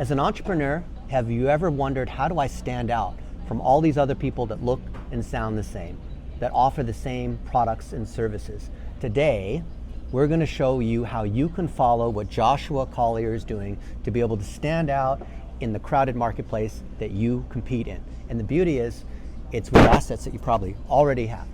As an entrepreneur, have you ever wondered, how do I stand out from all these other people that look and sound the same, that offer the same products and services? Today, we're going to show you how you can follow what Joshua Collier is doing to be able to stand out in the crowded marketplace that you compete in. And the beauty is, it's with assets that you probably already have.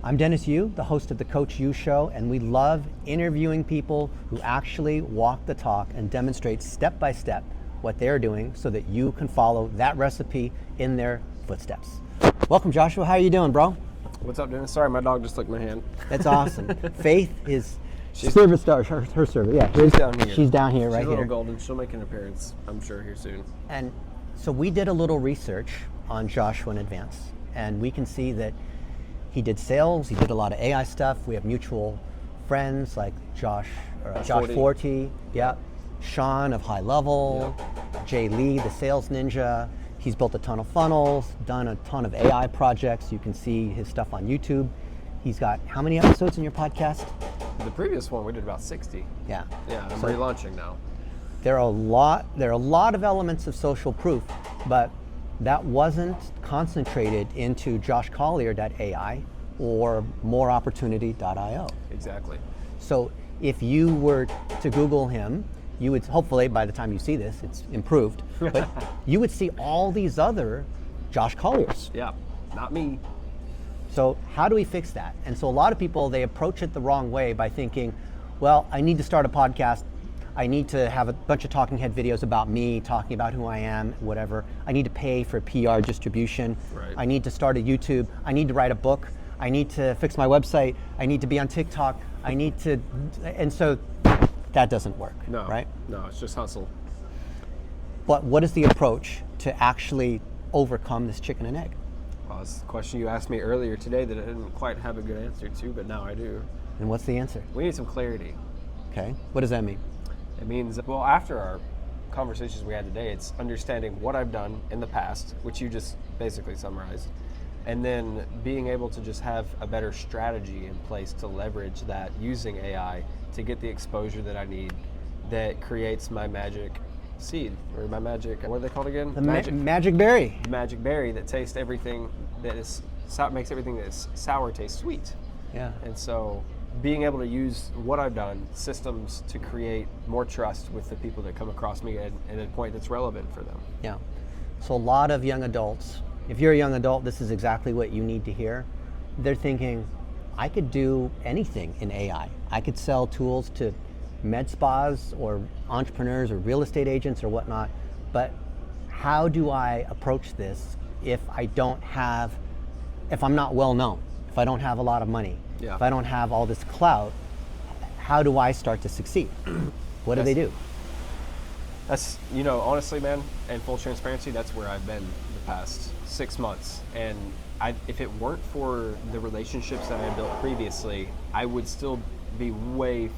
I'm Dennis Yu, the host of the Coach U Show, and we love interviewing people who actually walk the talk and demonstrate step by step what they're doing so that you can follow that recipe in their footsteps. Welcome, Joshua. How are you doing, bro? What's up, Dennis? Sorry, my dog just licked my hand. That's awesome. Faith is service star, her service. Yeah, she's down here. She's down here, right here. She's a little golden. She'll make an appearance, I'm sure, here soon. And so we did a little research on Joshua in advance, and we can see that he did sales, he did a lot of AI stuff. We have mutual friends like Josh Forte, yeah, Sean of High Level, Jay Lee, the sales ninja. He's built a ton of funnels, done a ton of AI projects. You can see his stuff on YouTube. He's got how many episodes in your podcast? The previous one we did about 60. Yeah. Yeah, I'm relaunching now. There are a lot of elements of social proof, but that wasn't concentrated into joshcollier.ai or moreopportunity.io. Exactly. So if you were to Google him, you would, hopefully by the time you see this, it's improved, but you would see all these other Josh Colliers. Yeah, not me. So how do we fix that? And so a lot of people, they approach it the wrong way by thinking, well, I need to start a podcast. I need to have a bunch of talking head videos about me, talking about who I am, whatever. I need to pay for PR distribution. Right. I need to start a YouTube. I need to write a book. I need to fix my website. I need to be on TikTok. I need to, and so that doesn't work, right? No, it's just hustle. But what is the approach to actually overcome this chicken and egg? Well, it's the question you asked me earlier today that I didn't quite have a good answer to, but now I do. And what's the answer? We need some clarity. Okay, what does that mean? It means, well, after our conversations we had today, it's understanding what I've done in the past, which you just basically summarized, and then being able to just have a better strategy in place to leverage that using AI to get the exposure that I need that creates my magic seed, or my magic, what are they called again? The magic berry. Magic berry that tastes everything that is, makes everything that is sour taste sweet. Yeah. And so being able to use what I've done, systems to create more trust with the people that come across me at a point that's relevant for them. Yeah. So a lot of young adults, if you're a young adult, this is exactly what you need to hear. They're thinking, I could do anything in AI. I could sell tools to med spas or entrepreneurs or real estate agents or whatnot, but how do I approach this if I'm not well known, if I don't have a lot of money, if I don't have all this clout? How do I start to succeed? What do they do? That's, honestly, man, and full transparency, that's where I've been the past 6 months. And if it weren't for the relationships that I built previously, I would still be way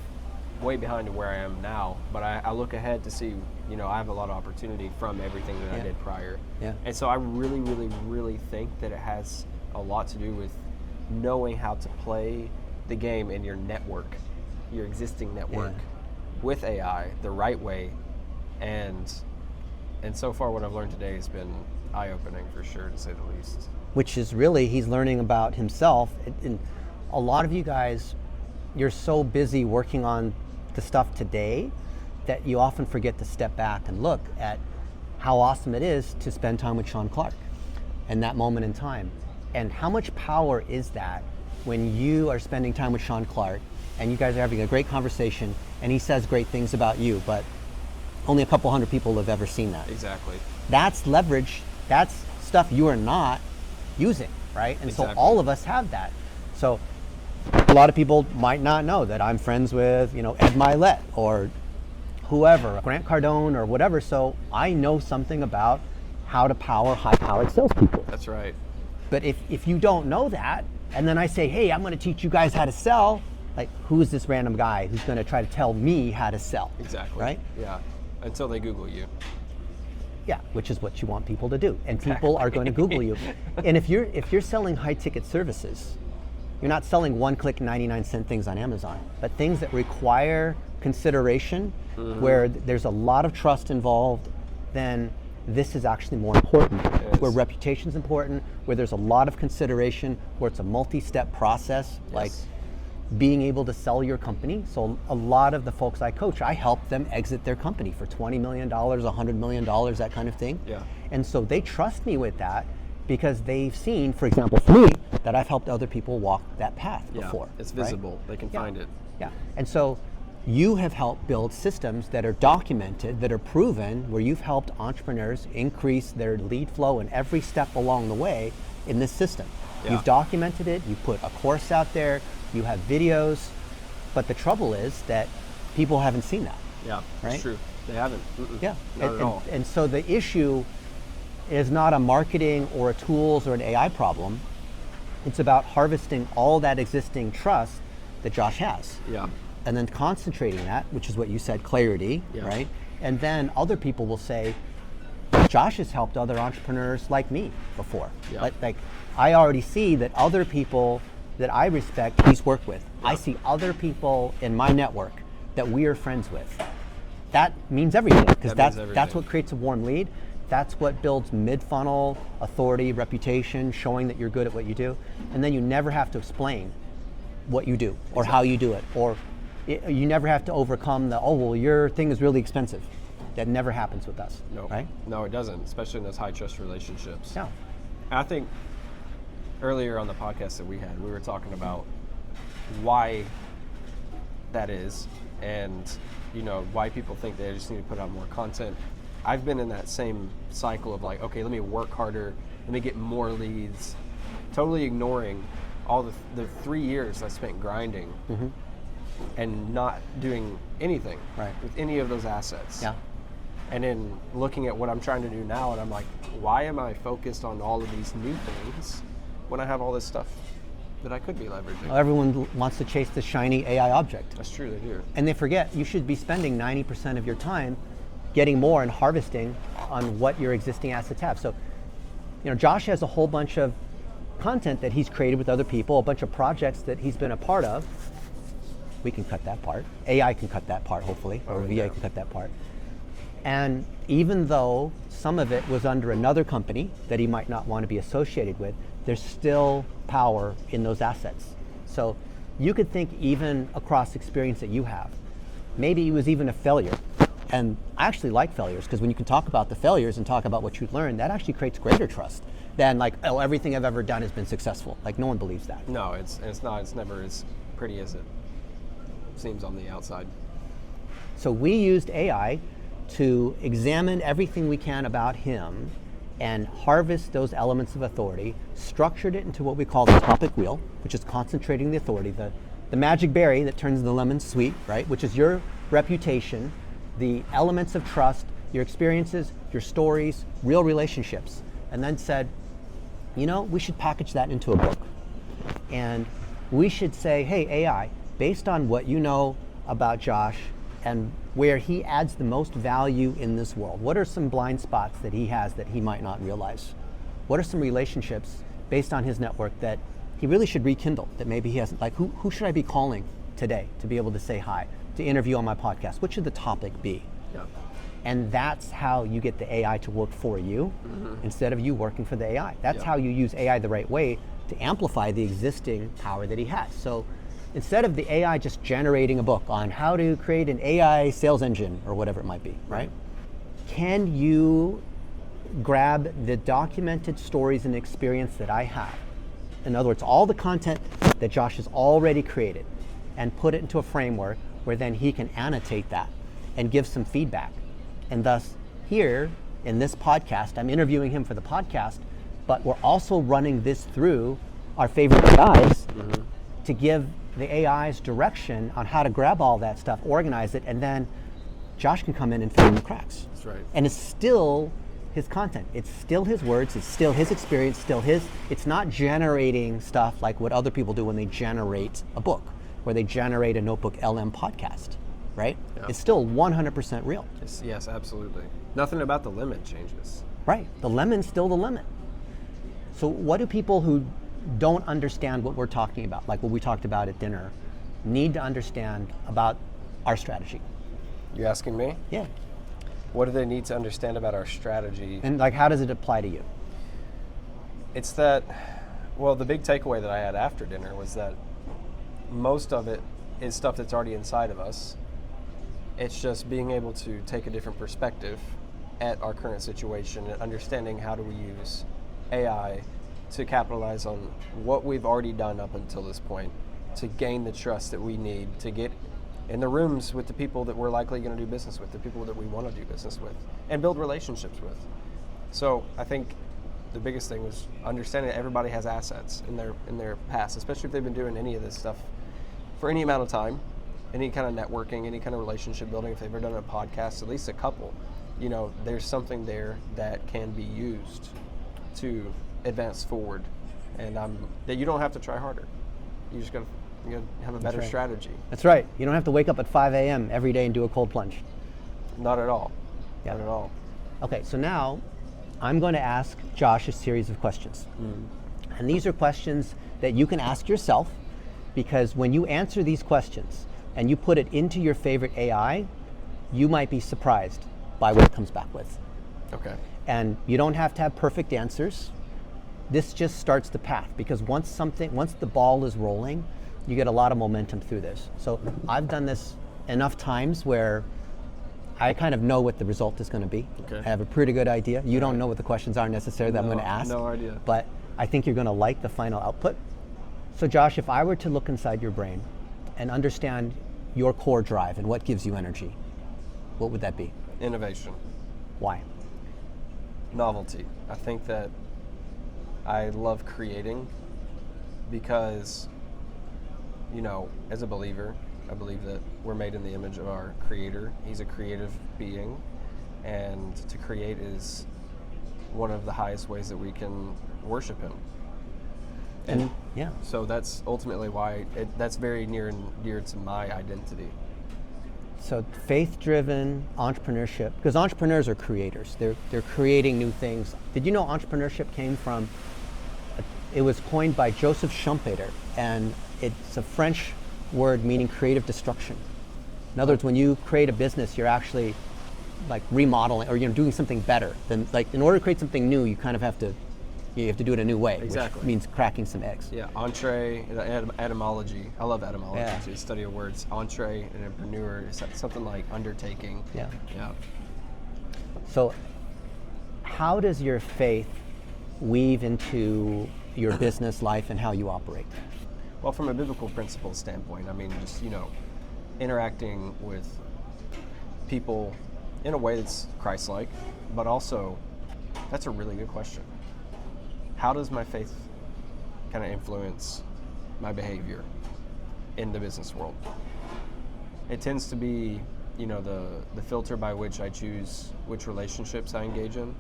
behind to where I am now. But I look ahead to see, I have a lot of opportunity from everything that I did prior. Yeah. And so I really, really, really think that it has a lot to do with knowing how to play the game in your network, your existing network, with AI the right way. And so far what I've learned today has been eye-opening, for sure, to say the least. Which is really, he's learning about himself. And a lot of you guys, you're so busy working on the stuff today that you often forget to step back and look at how awesome it is to spend time with Sean Clark and that moment in time. And how much power is that when you are spending time with Sean Clark and you guys are having a great conversation and he says great things about you, but only a couple hundred people have ever seen that. Exactly. That's leverage. That's stuff you are not using, right? And so all of us have that. So a lot of people might not know that I'm friends with, Ed Mylett or whoever, Grant Cardone or whatever. So I know something about how to power high-powered salespeople. That's right. But if you don't know that, and then I say, hey, I'm going to teach you guys how to sell, like, who is this random guy who's going to try to tell me how to sell? Exactly. Right? Yeah. Until they Google you. Yeah, which is what you want people to do. And people are going to Google you. And if you're selling high-ticket services, you're not selling one-click 99-cent things on Amazon, but things that require consideration, where there's a lot of trust involved, then this is actually more important. It Where is. reputation's important, where there's a lot of consideration, where it's a multi-step process, like being able to sell your company. So a lot of the folks I coach, I help them exit their company for $20 million, $100 million, that kind of thing. Yeah. And so they trust me with that because they've seen, for example, for me, that I've helped other people walk that path before. It's right? visible. They can find it. Yeah. And so you have helped build systems that are documented, that are proven, where you've helped entrepreneurs increase their lead flow in every step along the way in this system. Yeah. You've documented it, you put a course out there, you have videos, but the trouble is that people haven't seen that. Yeah, Right? it's true. They haven't. Yeah. Not at all. And so the issue is not a marketing or a tools or an AI problem. It's about harvesting all that existing trust that Josh has. Yeah. And then concentrating that, which is what you said, clarity, Yeah. right? And then other people will say, Josh has helped other entrepreneurs like me before. Yeah. Like I already see that other people that I respect, he's worked with. I see other people in my network that we are friends with. That means everything, because That means that's everything. what creates a warm lead. That's what builds mid-funnel authority, reputation, showing that you're good at what you do. And then you never have to explain what you do or how you do it, or you never have to overcome the, oh, well, your thing is really expensive. That never happens with us, No. right? No, it doesn't, especially in those high trust relationships. Yeah. I think earlier on the podcast that we had, we were talking about why that is, and why people think they just need to put out more content. I've been in that same cycle of like, okay, let me work harder, let me get more leads, totally ignoring all the 3 years I spent grinding and not doing anything with any of those assets. Yeah. And then looking at what I'm trying to do now, and I'm like, why am I focused on all of these new things when I have all this stuff that I could be leveraging? Well, everyone wants to chase the shiny AI object. That's true, they do. And they forget you should be spending 90% of your time getting more and harvesting on what your existing assets have. So, Josh has a whole bunch of content that he's created with other people, a bunch of projects that he's been a part of. We can cut that part. AI can cut that part, hopefully, or VA can cut that part. And even though some of it was under another company that he might not want to be associated with, there's still power in those assets. So you could think even across experience that you have, maybe it was even a failure. And I actually like failures, because when you can talk about the failures and talk about what you learned, that actually creates greater trust than like, oh, everything I've ever done has been successful. Like, no one believes that. No, it's not. It's never as pretty as it seems on the outside. So we used AI to examine everything we can about him and harvest those elements of authority, structured it into what we call the topic wheel, which is concentrating the authority, the magic berry that turns the lemon sweet, right? Which is your reputation, the elements of trust, your experiences, your stories, real relationships. And then said, we should package that into a book. And we should say, hey, AI, based on what you know about Josh and where he adds the most value in this world, what are some blind spots that he has that he might not realize? What are some relationships based on his network that he really should rekindle, that maybe he hasn't? Like, who should I be calling today to be able to say hi, to interview on my podcast? What should the topic be? Yeah. And that's how you get the AI to work for you instead of you working for the AI. That's how you use AI the right way to amplify the existing power that he has. So instead of the AI just generating a book on how to create an AI sales engine or whatever it might be, right? Can you grab the documented stories and experience that I have? In other words, all the content that Josh has already created, and put it into a framework where then he can annotate that and give some feedback. And thus, here in this podcast, I'm interviewing him for the podcast, but we're also running this through our favorite AIs to give the AIs direction on how to grab all that stuff, organize it, and then Josh can come in and fill in the cracks. That's right. And it's still his content. It's still his words. It's still his experience, it's not generating stuff like what other people do when they generate a book, where they generate a Notebook LM podcast, right? Yeah. It's still 100% real. Yes, absolutely. Nothing about the limit changes. Right, the lemon's still the lemon. So what do people who don't understand what we're talking about, like what we talked about at dinner, need to understand about our strategy? You asking me? Yeah. What do they need to understand about our strategy? And like, how does it apply to you? It's that, well, the big takeaway that I had after dinner was that most of it is stuff that's already inside of us. It's just being able to take a different perspective at our current situation and understanding how do we use AI to capitalize on what we've already done up until this point to gain the trust that we need to get in the rooms with the people that we're likely going to do business with, the people that we want to do business with, and build relationships with. So I think the biggest thing was understanding that everybody has assets in their past, especially if they've been doing any of this stuff for any amount of time, any kind of networking, any kind of relationship building. If they've ever done a podcast, at least a couple, there's something there that can be used to advance forward, and that you don't have to try harder. You just got to have a better strategy. That's right. You don't have to wake up at 5 a.m. every day and do a cold plunge. Not at all. Yeah. Not at all. Okay, so now I'm going to ask Josh a series of questions. And these are questions that you can ask yourself, because when you answer these questions and you put it into your favorite AI, you might be surprised by what it comes back with. Okay. And you don't have to have perfect answers. This just starts the path, because once the ball is rolling, you get a lot of momentum through this. So I've done this enough times where I kind of know what the result is going to be. Okay. I have a pretty good idea. You don't know what the questions are necessarily that I'm going to ask. No idea. But I think you're going to like the final output. So Josh, if I were to look inside your brain and understand your core drive and what gives you energy, what would that be? Innovation. Why? Novelty. I think that I love creating because, as a believer, I believe that we're made in the image of our Creator. He's a creative being, and to create is one of the highest ways that we can worship Him. And yeah. So that's ultimately why that's very near and dear to my identity. So faith-driven entrepreneurship, because entrepreneurs are creators. They're creating new things. Did you know entrepreneurship came from, it was coined by Joseph Schumpeter, and it's a French word meaning creative destruction. In other words, when you create a business, you're actually like remodeling, or doing something better. Than, like, in order to create something new, you kind of have to do it a new way. Exactly. Which means cracking some eggs. Yeah, entree, etymology. I love etymology, Yeah. to study of words. Entree and entrepreneur is something like undertaking. Yeah. Yeah. So how does your faith weave into your business life and how you operate? Well, from a biblical principle standpoint, I mean, just, interacting with people in a way that's Christ-like, but also, that's a really good question. How does my faith kind of influence my behavior in the business world? It tends to be, the filter by which I choose which relationships I engage in,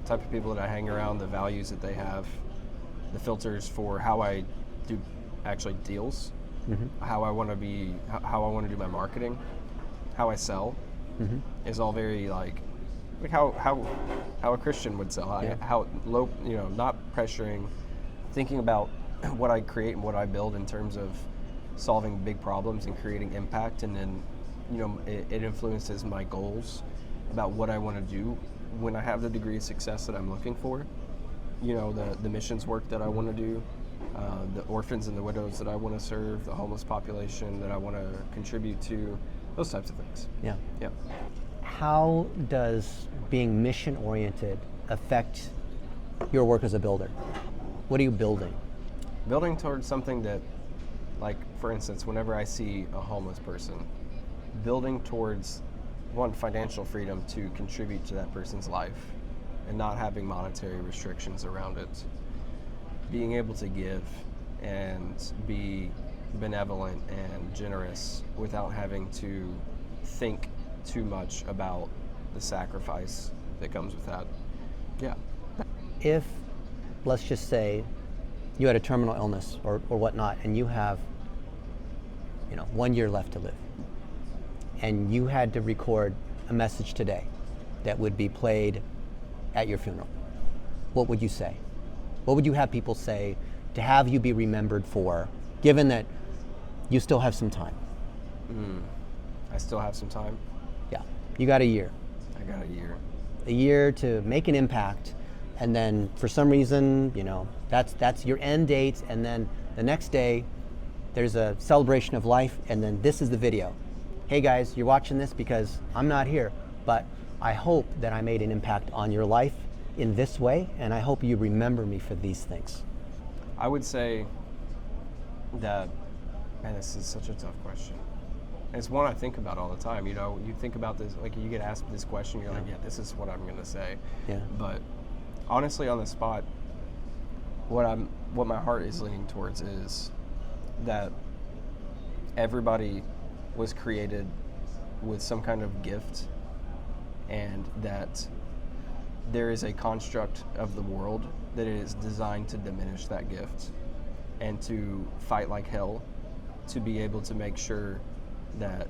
the type of people that I hang around, the values that they have, the filters for how I do actually deals, how I want to do my marketing, how I sell, is all very like how a Christian would sell. Yeah. How low, not pressuring, thinking about what I create and what I build in terms of solving big problems and creating impact, and then it influences my goals about what I want to do when I have the degree of success that I'm looking for. The missions work that I want to do, the orphans and the widows that I want to serve, the homeless population that I want to contribute to, those types of things. Yeah. Yeah. How does being mission-oriented affect your work as a builder? What are you building? Building towards something that, like, for instance, whenever I see a homeless person, building towards, one, financial freedom to contribute to that person's life and not having monetary restrictions around it. Being able to give and be benevolent and generous without having to think too much about the sacrifice that comes with that. Yeah. If, let's just say, you had a terminal illness or whatnot, and you have 1 year left to live, and you had to record a message today that would be played at your funeral, what would you say? What would you have people say to have you be remembered for, given that you still have some time? I still have some time. Yeah, you got a year. I got a year. A year to make an impact, and then for some reason, that's your end date, and then the next day there's a celebration of life, and then this is the video. Hey guys, you're watching this because I'm not here, but I hope that I made an impact on your life in this way, and I hope you remember me for these things. I would say that, man, this is such a tough question. It's one I think about all the time. You think about this, like you get asked this question, you're like, yeah, this is what I'm going to say. Yeah. But honestly, on the spot, what my heart is leaning towards is that everybody was created with some kind of gift, and that there is a construct of the world that is designed to diminish that gift and to fight like hell to be able to make sure that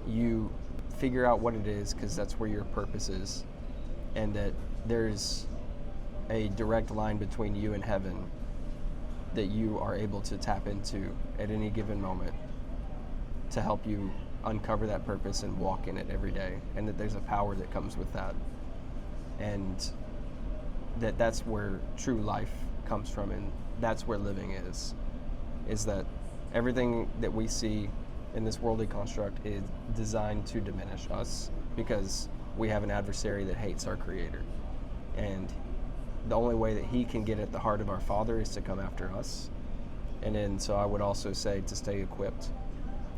you figure out what it is, because that's where your purpose is, and that there's a direct line between you and heaven that you are able to tap into at any given moment to help you uncover that purpose and walk in it every day, and that there's a power that comes with that, and that's where true life comes from, and that's where living is that everything that we see in this worldly construct is designed to diminish us because we have an adversary that hates our Creator, and the only way that he can get at the heart of our Father is to come after us. And then so I would also say to stay equipped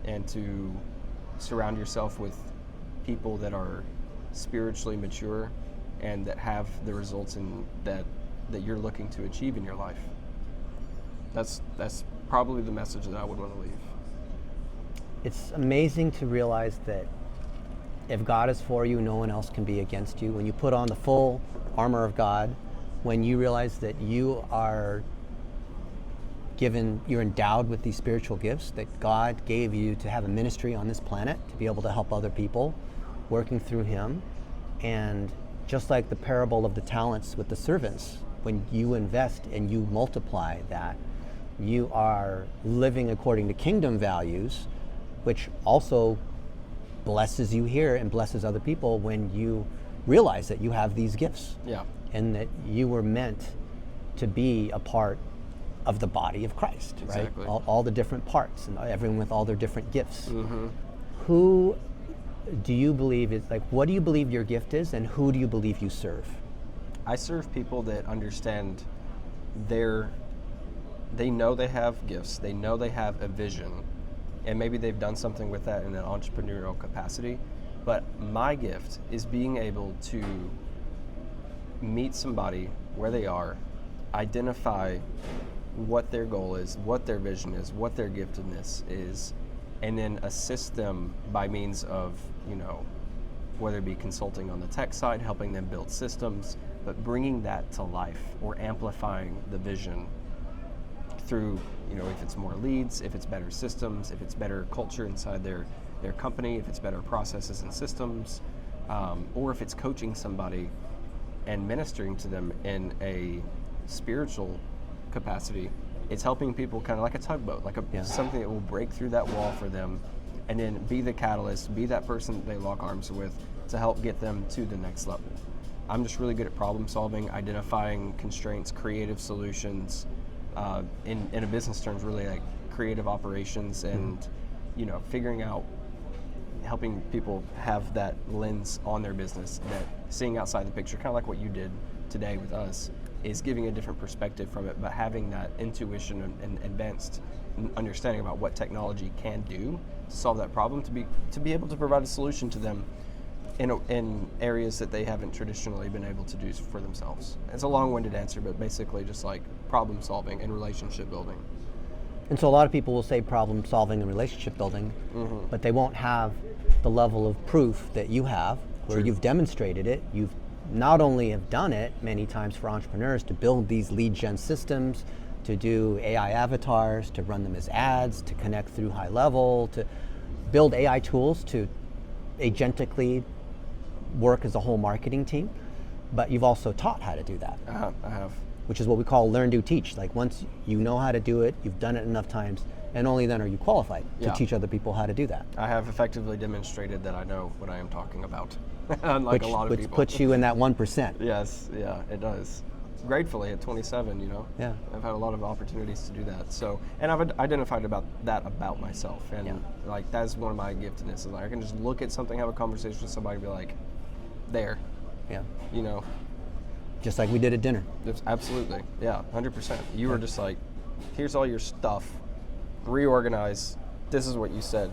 and to surround yourself with people that are spiritually mature and that have the results in that you're looking to achieve in your life. That's probably the message that I would want to leave. It's amazing to realize that if God is for you, no one else can be against you. When you put on the full armor of God, when you realize that you're endowed with these spiritual gifts, that God gave you to have a ministry on this planet, to be able to help other people, working through Him. And just like the parable of the talents with the servants, when you invest and you multiply that, you are living according to kingdom values, which also blesses you here and blesses other people when you realize that you have these gifts. Yeah. And that you were meant to be a part of the body of Christ, Exactly. right? All the different parts and everyone with all their different gifts. Mm-hmm. Who do you believe is, like, what do you believe your gift is, and who do you believe you serve? I serve people that understand they know they have gifts, they know they have a vision, and maybe they've done something with that in an entrepreneurial capacity. But my gift is being able to meet somebody where they are, identify what their goal is, what their vision is, what their giftedness is, and then assist them by means of, whether it be consulting on the tech side, helping them build systems, but bringing that to life or amplifying the vision through, if it's more leads, if it's better systems, if it's better culture inside their company, if it's better processes and systems, or if it's coaching somebody and ministering to them in a spiritual capacity. It's helping people kind of like a tugboat, something that will break through that wall for them, and then be the catalyst, be that person that they lock arms with to help get them to the next level. I'm just really good at problem solving, identifying constraints, creative solutions, in a business terms, really like creative operations, and figuring out, helping people have that lens on their business, that seeing outside the picture, kind of like what you did today with us, is giving a different perspective from it, but having that intuition and advanced understanding about what technology can do to solve that problem, to be able to provide a solution to them in areas that they haven't traditionally been able to do for themselves. It's a long-winded answer, but basically just like problem solving and relationship building. And so a lot of people will say problem solving and relationship building, Mm-hmm. but they won't have the level of proof that you have, where True. you've demonstrated it. You've not only have done it many times for entrepreneurs to build these lead gen systems, to do AI avatars, to run them as ads, to connect through high level, to build AI tools to agentically work as a whole marketing team, but you've also taught how to do that. I have. which is what we call learn, do, teach. Like once you know how to do it, you've done it enough times, and only then are you qualified to teach other people how to do that. I have effectively demonstrated that I know what I am talking about, unlike a lot of people. Which puts you in that 1%. Yes, yeah, it does. Gratefully, at 27, Yeah. I've had a lot of opportunities to do that. So, and I've identified about myself, and like that's one of my giftedness. Is like I can just look at something, have a conversation with somebody, and be like, there, Yeah. Just like we did at dinner. Absolutely, yeah, 100%. You were just like, here's all your stuff, reorganize. This is what you said.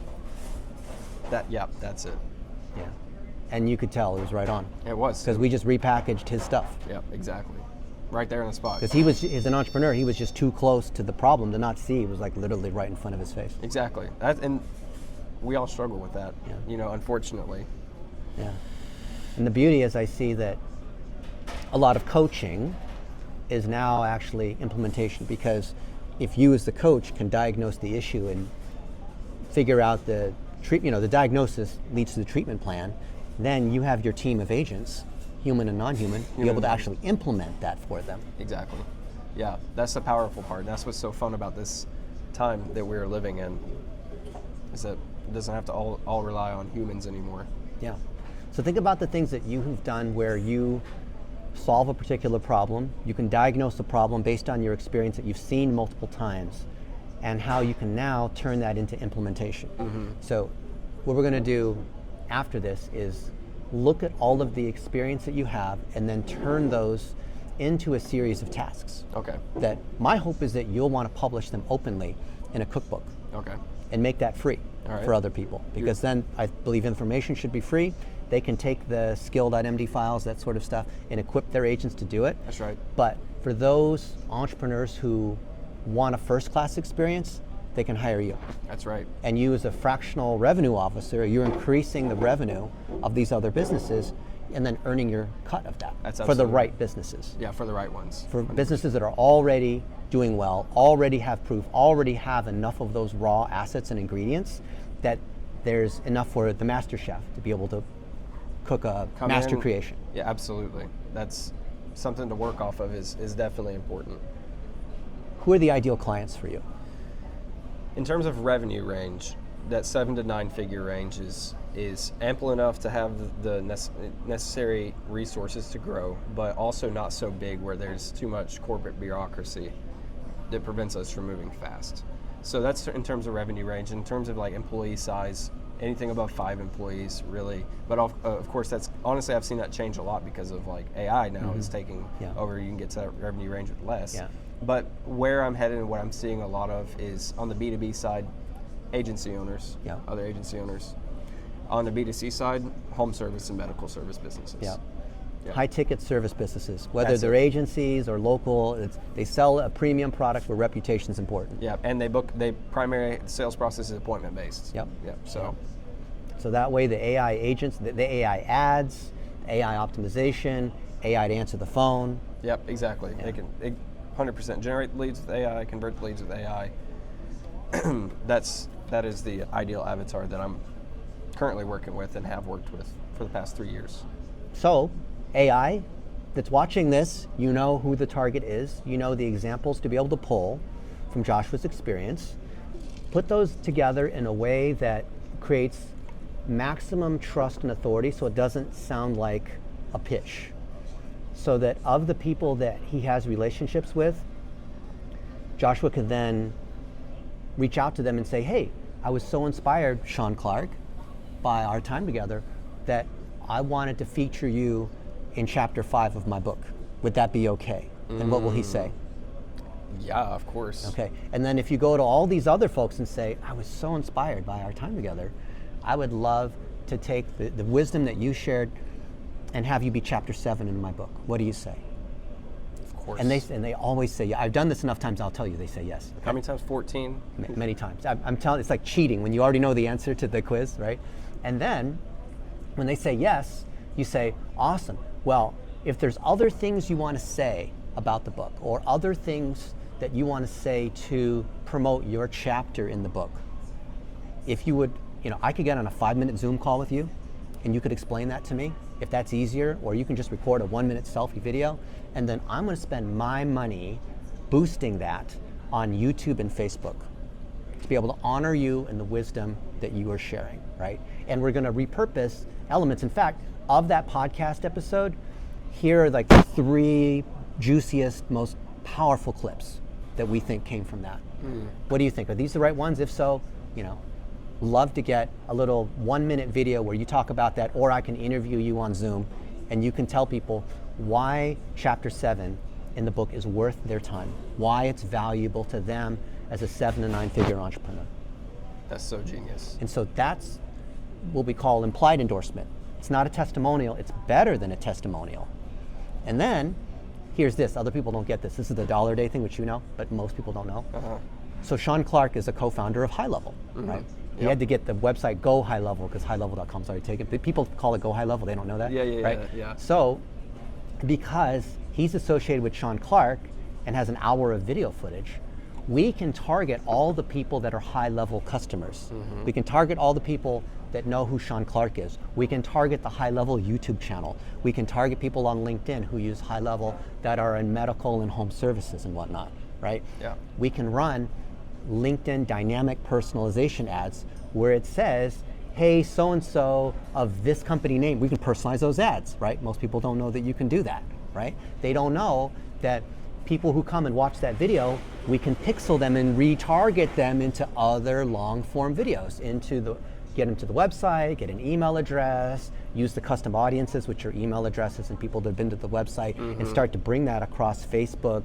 That's it. Yeah. And you could tell it was right on. It was. Because we just repackaged his stuff. Yeah, exactly. Right there on the spot. Because he's an entrepreneur, he was just too close to the problem to not see. It was like literally right in front of his face. Exactly. And we all struggle with that, unfortunately. Yeah. And the beauty is I see that a lot of coaching is now actually implementation, because if you as the coach can diagnose the issue and figure out the treatment, the diagnosis leads to the treatment plan, then you have your team of agents, human and non-human, be able to actually implement that for them. Exactly. Yeah, that's the powerful part. That's what's so fun about this time that we're living in, is that it doesn't have to all rely on humans anymore. Yeah. So think about the things that you have done where you solve a particular problem, you can diagnose the problem based on your experience that you've seen multiple times, and how you can now turn that into implementation. Mm-hmm. So what we're going to do after this is look at all of the experience that you have and then turn those into a series of tasks. Okay. That my hope is that you'll want to publish them openly in a cookbook. Okay. And make that free for other people, because then I believe information should be free. They can take the skill.md files, that sort of stuff, and equip their agents to do it. That's right. But for those entrepreneurs who want a first-class experience, they can hire you. That's right. And you as a fractional revenue officer, you're increasing the revenue of these other businesses and then earning your cut of that. That's for the right businesses. Yeah, for the right ones. For 100%. Businesses that are already doing well, already have proof, already have enough of those raw assets and ingredients that there's enough for the master chef to be able to cook a master creation. Yeah, absolutely. That's something to work off of is definitely important. Who are the ideal clients for you? In terms of revenue range, that 7 to 9 figure range is ample enough to have the necessary resources to grow, but also not so big where there's too much corporate bureaucracy that prevents us from moving fast. So that's in terms of revenue range. In terms of like employee size, anything above 5 employees really, but of course that's honestly I've seen that change a lot because of like AI now is taking over. You can get to that revenue range with less. Yeah. But where I'm headed and what I'm seeing a lot of is on the B2B side, agency owners, other agency owners. On the B2C side, home service and medical service businesses. Yeah. High ticket service businesses, whether they're agencies or local, they sell a premium product where reputation is important. Yeah, and they primary sales process is appointment based. Yep. So that way the AI agents, the AI ads, AI optimization, AI to answer the phone. Yep, exactly. Yeah. They can 100% generate leads with AI, convert leads with AI. That is the ideal avatar that I'm currently working with and have worked with for the past 3 years. So, AI that's watching this, you know who the target is, you know the examples to be able to pull from Joshua's experience. Put those together in a way that creates maximum trust and authority so it doesn't sound like a pitch. So that of the people that he has relationships with, Joshua could then reach out to them and say, hey, I was so inspired, Sean Clark, by our time together that I wanted to feature you in chapter 5 of my book. Would that be okay? And what will he say? Yeah, of course. Okay, and then if you go to all these other folks and say, I was so inspired by our time together, I would love to take the wisdom that you shared and have you be chapter 7 in my book. What do you say? Of course. And they always say, yeah, I've done this enough times, I'll tell you, they say yes. Okay? How many times? 14? Many times. I'm telling, it's like cheating when you already know the answer to the quiz, right? And then when they say yes, you say, awesome. Well, if there's other things you want to say about the book or other things that you want to say to promote your chapter in the book, if you would, I could get on a 5-minute Zoom call with you and you could explain that to me if that's easier, or you can just record a 1-minute selfie video, and then I'm going to spend my money boosting that on YouTube and Facebook to be able to honor you and the wisdom that you are sharing, right? And we're going to repurpose elements. In fact, of that podcast episode, here are like the 3 juiciest, most powerful clips that we think came from that. What do you think? Are these the right ones? If so, love to get a little 1-minute video where you talk about that, or I can interview you on Zoom and you can tell people why chapter 7 in the book is worth their time, why it's valuable to them as a 7 to 9 figure entrepreneur. That's so genius. And so that's what we call implied endorsement. It's not a testimonial, it's better than a testimonial. And then, here's this, other people don't get this. This is the dollar a day thing, which you know, but most people don't know. So Sean Clark is a co-founder of High Level, right? He had to get the website Go High Level because highlevel.com is already taken. But people call it Go High Level, they don't know that, right? So, because he's associated with Sean Clark and has an hour of video footage, we can target all the people that are high-level customers. We can target all the people that know who Sean Clark is. We can target the high-level YouTube channel. We can target people on LinkedIn who use high level that are in medical and home services and whatnot, right? Yeah. We can run LinkedIn dynamic personalization ads where it says, hey, so-and-so of this company name. We can personalize those ads, right? Most people don't know that you can do that, right? They don't know that people who come and watch that video, we can pixel them and retarget them into other long-form videos, get them to the website, get an email address, use the custom audiences, which are email addresses and people that have been to the website, and start to bring that across Facebook,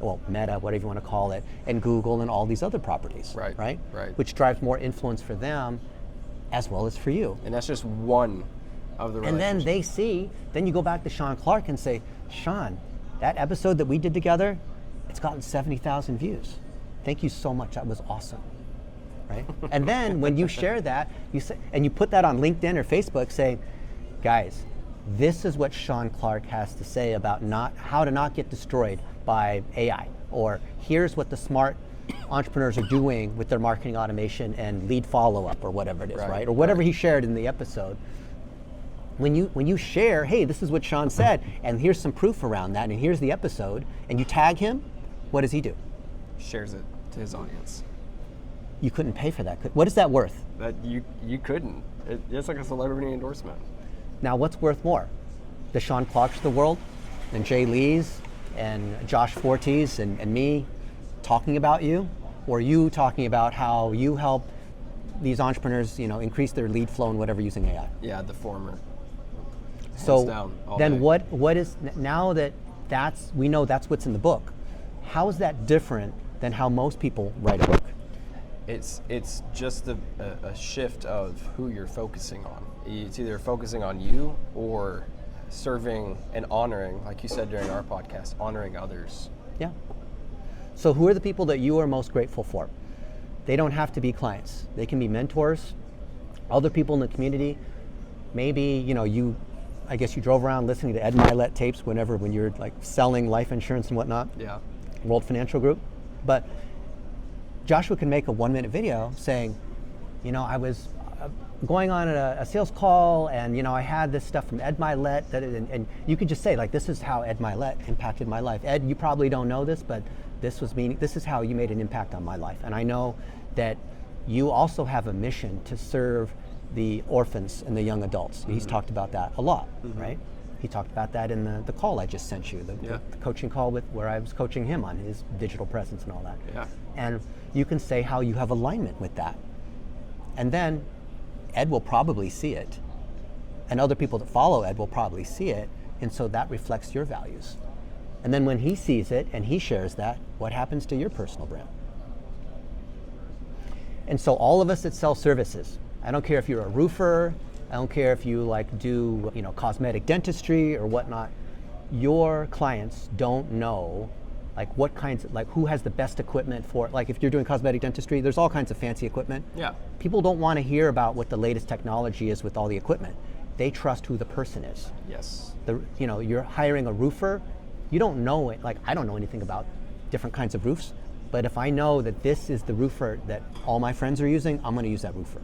well, Meta, whatever you want to call it, and Google and all these other properties, right? Which drives more influence for them as well as for you. And that's just one of the relationships. And then they see, then you go back to Sean Clark and say, Sean, that episode that we did together, it's gotten 70,000 views. Thank you so much, that was awesome, right? And then when you share that, you say, and you put that on LinkedIn or Facebook saying, guys, this is what Sean Clark has to say about how to not get destroyed by AI, or here's what the smart entrepreneurs are doing with their marketing automation and lead follow-up or whatever it is, right? Or whatever he shared in the episode. When you share, hey, this is what Sean said, and here's some proof around that, and here's the episode, and you tag him, what does he do? Shares it to his audience. You couldn't pay for that. What is that worth? That you couldn't. It's like a celebrity endorsement. Now, what's worth more? The Sean Clarks of the world, and Jay Lee's, and Josh Fortes, and me talking about you, or you talking about how you help these entrepreneurs, increase their lead flow and whatever using AI? Yeah, the former. So down, then day. what is, now that we know that's what's in the book, how is that different than how most people write a book? It's just a shift of who you're focusing on. It's either focusing on you or serving and honoring, like you said during our podcast, honoring others. Yeah. So who are the people that you are most grateful for? They don't have to be clients. They can be mentors, other people in the community. Maybe, I guess you drove around listening to Ed Mylett tapes when you're like selling life insurance and whatnot. Yeah. World Financial Group. But Joshua can make a 1-minute video saying, I was going on a sales call and, I had this stuff from Ed Mylett and you could just say, like, this is how Ed Mylett impacted my life. Ed, you probably don't know this, but this is how you made an impact on my life. And I know that you also have a mission to serve the orphans and the young adults. He's talked about that a lot, right? He talked about that in the call I just sent you, the coaching call where I was coaching him on his digital presence and all that. Yeah. And you can say how you have alignment with that. And then Ed will probably see it. And other people that follow Ed will probably see it. And so that reflects your values. And then when he sees it and he shares that, what happens to your personal brand? And so all of us that sell services, I don't care if you're a roofer, I don't care if you do cosmetic dentistry or whatnot, your clients don't know who has the best equipment for, like if you're doing cosmetic dentistry, there's all kinds of fancy equipment. Yeah. People don't want to hear about what the latest technology is with all the equipment. They trust who the person is. Yes. You're hiring a roofer, you don't know it, like I don't know anything about different kinds of roofs, but if I know that this is the roofer that all my friends are using, I'm going to use that roofer.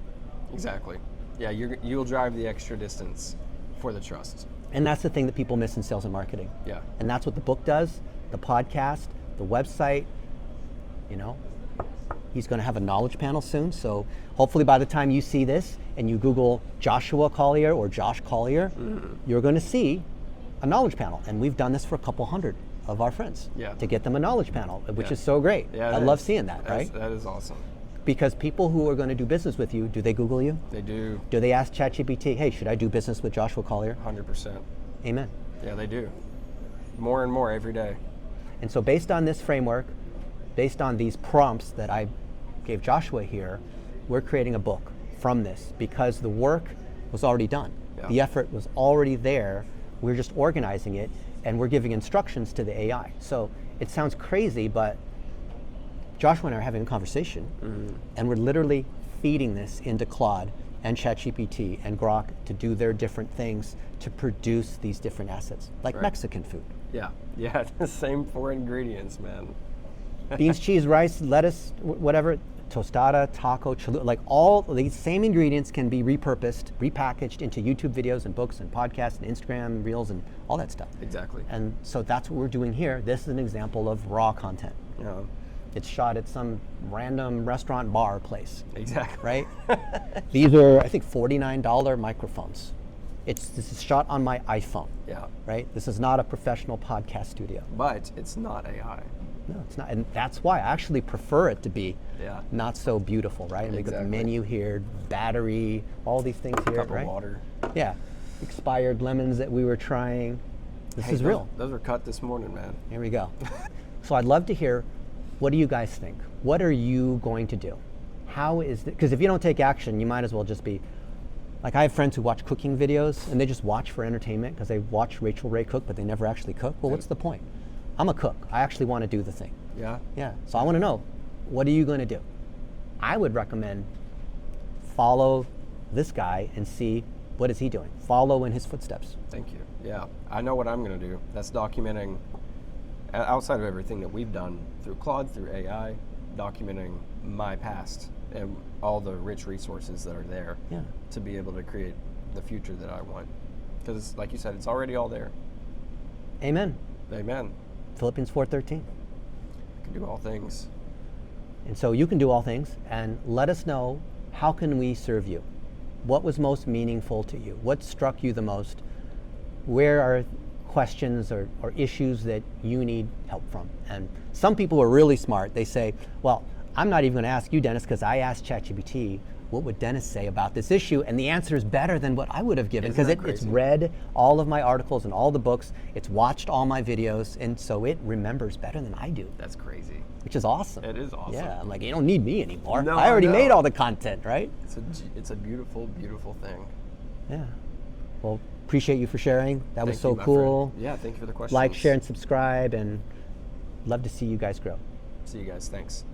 Exactly. Yeah, you'll drive the extra distance For the trust. And that's the thing that people miss in sales and marketing. Yeah. And that's what the book does, the podcast, the website, you know. He's going to have a knowledge panel soon, so hopefully by the time you see this and you Google Joshua Collier or Josh Collier, you're going to see a knowledge panel. And we've done this for a couple hundred of our friends to get them a knowledge panel, which is so great. Yeah, I love seeing that, right? That is awesome. Because people who are going to do business with you, do they Google you? They do. Do they ask ChatGPT, hey, should I do business with Joshua Collier? 100%. Amen. Yeah, they do. More and more every day. And so based on this framework, based on these prompts that I gave Joshua here, we're creating a book from this because the work was already done. Yeah. The effort was already there. We're just organizing it and we're giving instructions to the AI. So it sounds crazy, but Joshua and I are having a conversation and we're literally feeding this into Claude and ChatGPT and Grok to do their different things to produce these different assets, like Mexican food. Yeah, the same 4 ingredients, man. Beans, cheese, rice, lettuce, whatever, tostada, taco, chalupa, like all these same ingredients can be repurposed, repackaged into YouTube videos and books and podcasts and Instagram reels and all that stuff. Exactly. And so that's what we're doing here. This is an example of raw content. Yeah. It's shot at some random restaurant bar place. Exactly. Right? These are, I think, $49 microphones. This is shot on my iPhone. Yeah. Right? This is not a professional podcast studio. But it's not AI. No, it's not. And that's why I actually prefer it to be not so beautiful, right? And we got the menu here, battery, all these things here, Cup right? of water. Yeah. Expired lemons that we were trying. This is real. Those were cut this morning, man. Here we go. So I'd love to hear, what do you guys think? What are you going to do? How is it? Because if you don't take action, you might as well just be, like I have friends who watch cooking videos and they just watch for entertainment because they watch Rachel Ray cook, but they never actually cook. Well, what's the point? I'm a cook. I actually want to do the thing. Yeah? Yeah. So I want to know, what are you going to do? I would recommend follow this guy and see what is he doing. Follow in his footsteps. Thank you. Yeah. I know what I'm going to do. That's documenting, outside of everything that we've done through Claude, through AI, documenting my past and all the rich resources that are there to be able to create the future that I want. Because, like you said, it's already all there. Amen. Amen. Philippians 4:13. I can do all things. And so you can do all things, and let us know, how can we serve you? What was most meaningful to you? What struck you the most? Where are questions or issues that you need help from? And some people are really smart. They say, well, I'm not even going to ask you, Dennis, because I asked ChatGPT, what would Dennis say about this issue? And the answer is better than what I would have given, because it's read all of my articles and all the books, it's watched all my videos, and so it remembers better than I do. That's crazy. Which is awesome. It is awesome. Yeah, I'm like, you don't need me anymore. No, I already made all the content, right? It's a beautiful, beautiful thing. Yeah. Well, appreciate you for sharing. That was so my cool. friend. Yeah, thank you for the questions. Like, share, and subscribe, and love to see you guys grow. See you guys. Thanks.